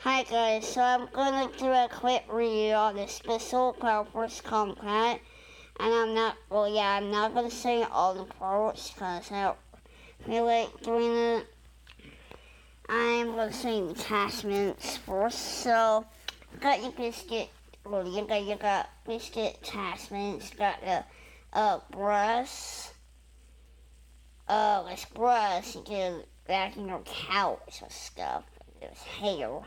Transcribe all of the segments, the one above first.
Hi guys, so I'm gonna do a quick review on the Special Purpose Compact, and I'm not gonna say all the parts because I don't feel like doing it. I'm gonna say the attachments first. So, you got your biscuit, you got biscuit attachments, you got the brush, this brush you can vacuum your couch or stuff, there's hair.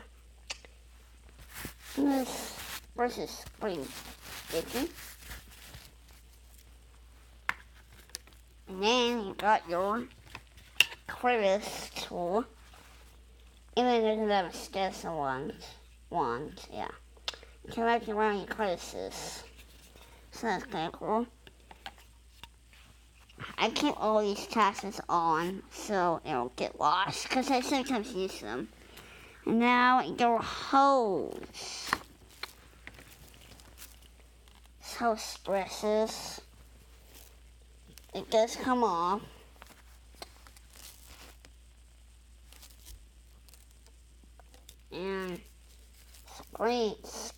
This versus spring chicken. And then you got your crevice tool. And then there's another special ones, yeah. You can wrap around your crevices. So that's kind of cool. I keep all these tassels on so they don't get lost because I sometimes use them. And now your hose. Hose stresses. It does come off. And it's great. It's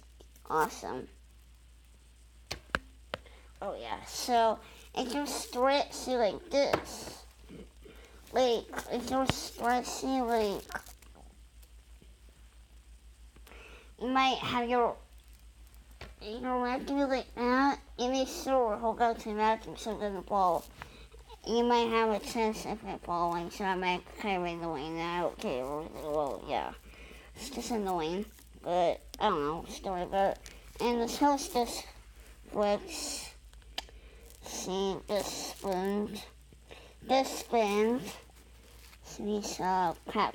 awesome. Oh yeah, so it can stretch you like this. Like, it can stretch you like, you might have your vacuum like that, and this sword will go to the vacuum so it doesn't fall. You might have a chance of it falling, so I might kind of annoying that. Okay, well, yeah. It's just annoying, but I don't know, story about it. And this hostess flicks. See, this spins. So these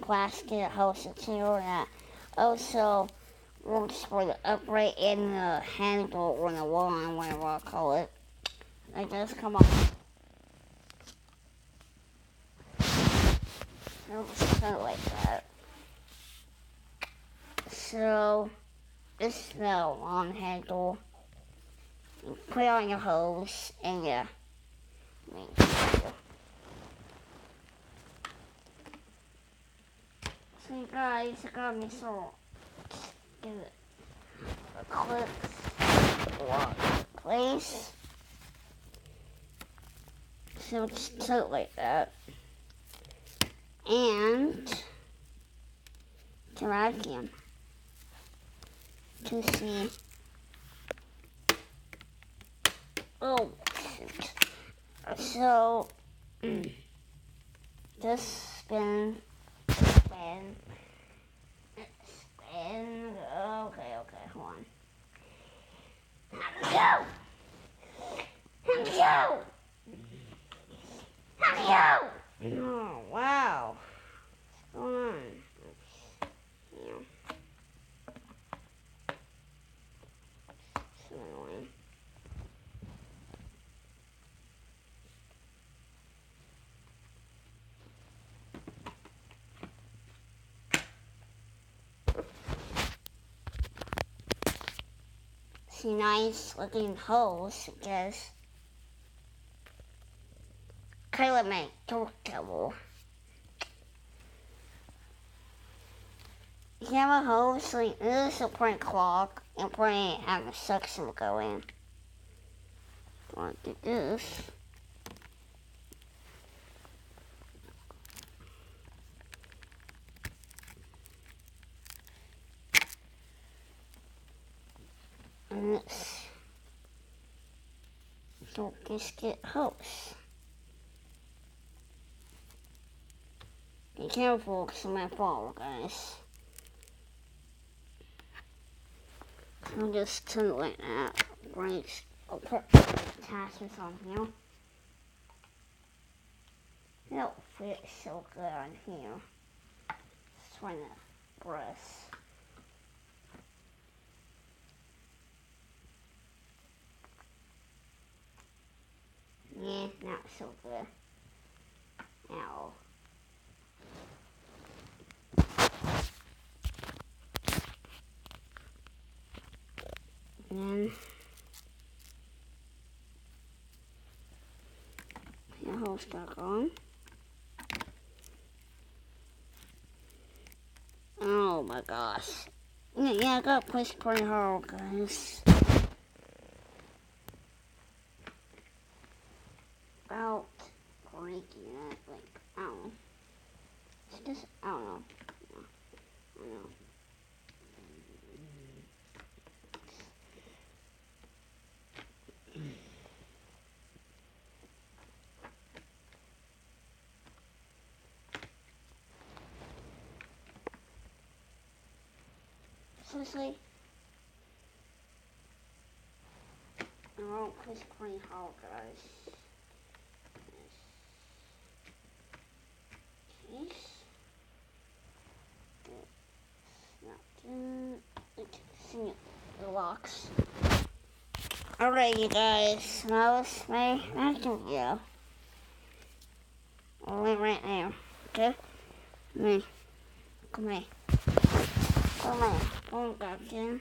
plastic hoses here that also works for the upright in the handle or the wand, whatever I call it. It does come off. Just kind of like that. So, this is the wand handle. You put it on your hose, and yeah. So you guys, I got me some, give it a clip, one place. So just tilt like that. And to vacuum. To see. Oh, shoot. So, just spin. Okay, hold on. Oh, wow. What's going on? So annoying. See, nice looking hose, because kind of make comfortable. You have a hose like this, a point clock, and point have a suction going. Want to do this? And this biscuit hose. Be careful, because it might fall, guys. I'll just turn it like that. Right. I'll put attachments on here. It don't fit so good on here. Just trying to press. Yeah, not so good. Ow. And then your hose back on. Oh, Oh my gosh. Yeah, I got pushed pretty hard, guys. About breaking it, like, I don't know. It's just, I don't know. I don't know. Seriously? I won't push pretty hard, guys. Yes. See the locks. Alright, you guys. Now let's make vacuum video. Right now. Okay? Come here. Come here. Come here. Come back in.